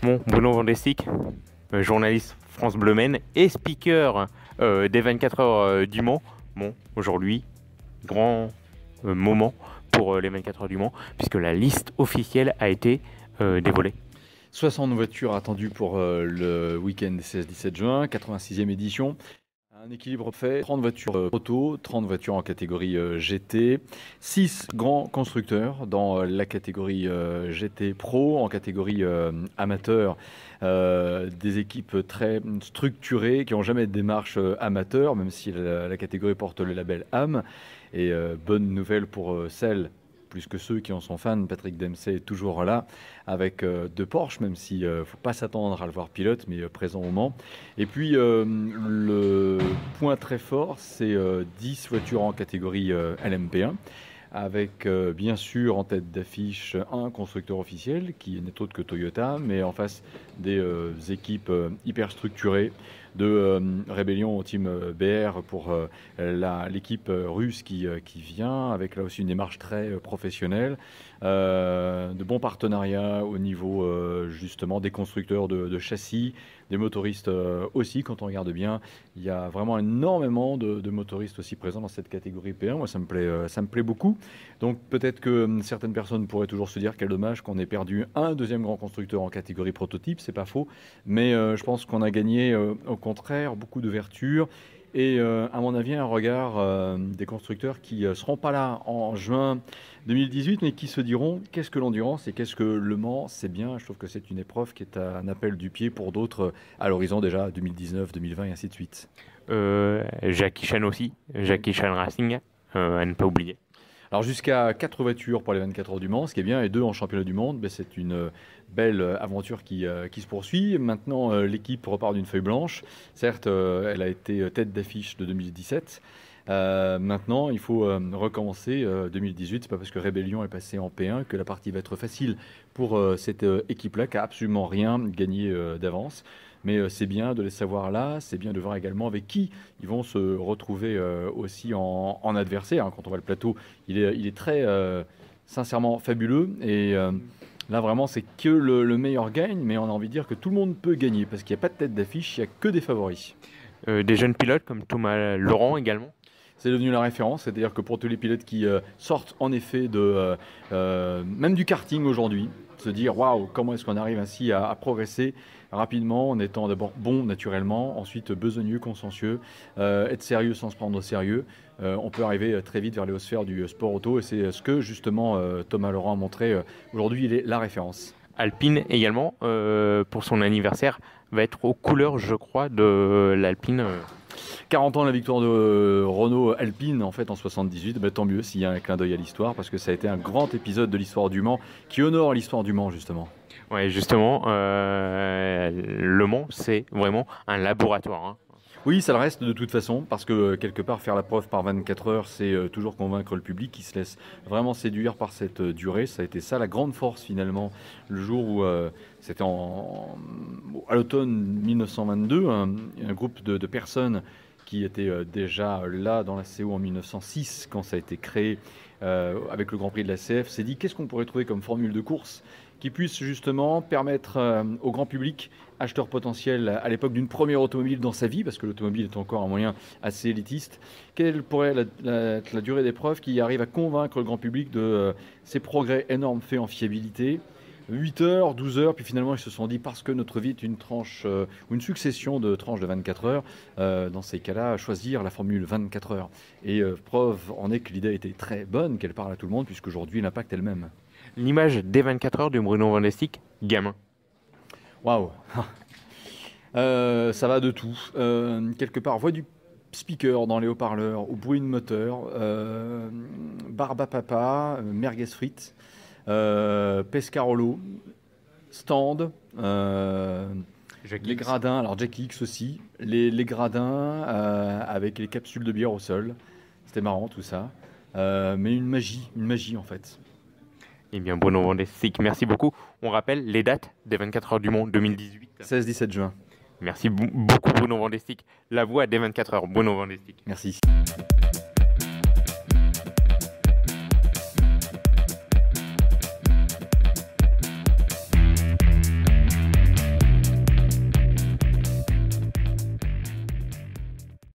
Bon, Bruno Vandestick, journaliste France Bleu Maine et speaker des 24 heures du Mans. Bon, aujourd'hui, grand moment pour les 24 heures du Mans, puisque la liste officielle a été dévoilée. 60 voitures attendues pour le week-end des 16-17 juin, 86e édition. Un équilibre fait, 30 voitures auto, 30 voitures en catégorie GT, 6 grands constructeurs dans la catégorie GT Pro, en catégorie amateur, des équipes très structurées qui n'ont jamais de démarche amateur, même si la catégorie porte le label AM. Et bonne nouvelle pour celles, plus que ceux qui en sont fans, Patrick Dempsey est toujours là avec deux Porsche, même s'il ne faut pas s'attendre à le voir pilote, mais présent au Mans. Et puis le point très fort, c'est 10 voitures en catégorie LMP1, avec bien sûr en tête d'affiche un constructeur officiel qui n'est autre que Toyota, mais en face des équipes hyper structurées de Rébellion Team BR pour l'équipe russe qui vient, avec là aussi une démarche très professionnelle, de bons partenariats au niveau justement des constructeurs de châssis, des motoristes aussi. Quand on regarde bien, il y a vraiment énormément de motoristes aussi présents dans cette catégorie P1. Moi, ça me plaît beaucoup. Donc peut-être que certaines personnes pourraient toujours se dire quel dommage qu'on ait perdu un deuxième grand constructeur en catégorie prototype, c'est pas faux, mais je pense qu'on a gagné au contraire beaucoup d'ouverture et à mon avis un regard des constructeurs qui seront pas là en juin 2018, mais qui se diront qu'est-ce que l'endurance et qu'est-ce que le Mans, c'est bien. Je trouve que c'est une épreuve qui est un appel du pied pour d'autres à l'horizon déjà 2019, 2020 et ainsi de suite. Jackie Chan aussi, Jackie Chan Racing, à ne pas oublier. Alors jusqu'à 4 voitures pour les 24 heures du Mans, ce qui est bien, et 2 en championnat du monde, c'est une belle aventure qui se poursuit. Maintenant, l'équipe repart d'une feuille blanche. Certes, elle a été tête d'affiche de 2017. Maintenant, il faut recommencer 2018. C'est pas parce que Rébellion est passé en P1 que la partie va être facile pour cette équipe-là qui a absolument rien gagné d'avance. Mais c'est bien de les savoir là, c'est bien de voir également avec qui ils vont se retrouver aussi en adversaire. Quand on voit le plateau, il est très sincèrement fabuleux. Et là, vraiment, c'est que le meilleur gagne, mais on a envie de dire que tout le monde peut gagner parce qu'il n'y a pas de tête d'affiche, il n'y a que des favoris. Des jeunes pilotes comme Thomas Laurent également. C'est devenu la référence, c'est-à-dire que pour tous les pilotes qui sortent en effet de même du karting aujourd'hui, se dire waouh, comment est-ce qu'on arrive ainsi à progresser rapidement en étant d'abord bon naturellement, ensuite besogneux, consciencieux, être sérieux sans se prendre au sérieux. On peut arriver très vite vers les hautes sphères du sport auto et c'est ce que justement Thomas Laurent a montré. Aujourd'hui, il est la référence. Alpine également, pour son anniversaire, va être aux couleurs, je crois, de l'Alpine. 40 ans la victoire de Renault Alpine en fait en 78, tant mieux s'il y a un clin d'œil à l'histoire parce que ça a été un grand épisode de l'histoire du Mans qui honore l'histoire du Mans justement. Ouais, justement, Le Mans c'est vraiment un laboratoire. Hein. Oui, ça le reste de toute façon, parce que quelque part, faire la preuve par 24 heures, c'est toujours convaincre le public qui se laisse vraiment séduire par cette durée. Ça a été ça la grande force finalement, le jour où c'était à l'automne 1922, un groupe de personnes qui étaient déjà là dans la CO en 1906, quand ça a été créé avec le Grand Prix de la CF, s'est dit qu'est-ce qu'on pourrait trouver comme formule de course qui puisse justement permettre au grand public, acheteur potentiel à l'époque d'une première automobile dans sa vie, parce que l'automobile est encore un moyen assez élitiste, quelle pourrait être la durée d'épreuve qui arrive à convaincre le grand public de ces progrès énormes faits en fiabilité. 8 heures, 12 heures, puis finalement ils se sont dit parce que notre vie est une tranche ou une succession de tranches de 24 heures, dans ces cas-là, choisir la formule 24 heures. Et preuve en est que l'idée était très bonne, qu'elle parle à tout le monde, puisqu'aujourd'hui l'impact est le même. L'image des 24 heures de Bruno Vandestick, gamin. Waouh. Ça va de tout. Quelque part, voix du speaker dans les haut-parleurs, au bruit de moteur, barbe à papa, merguez frites, pescarolo, stand, les gradins, alors Jackie X aussi, les gradins avec les capsules de bière au sol. C'était marrant tout ça. Mais une magie en fait. Eh bien, Bruno Vandestick, merci beaucoup. On rappelle les dates des 24 heures du Mans 2018. 16-17 juin. Merci beaucoup, Bruno Vandestick. La voix des 24 heures, Bruno Vandestick. Merci.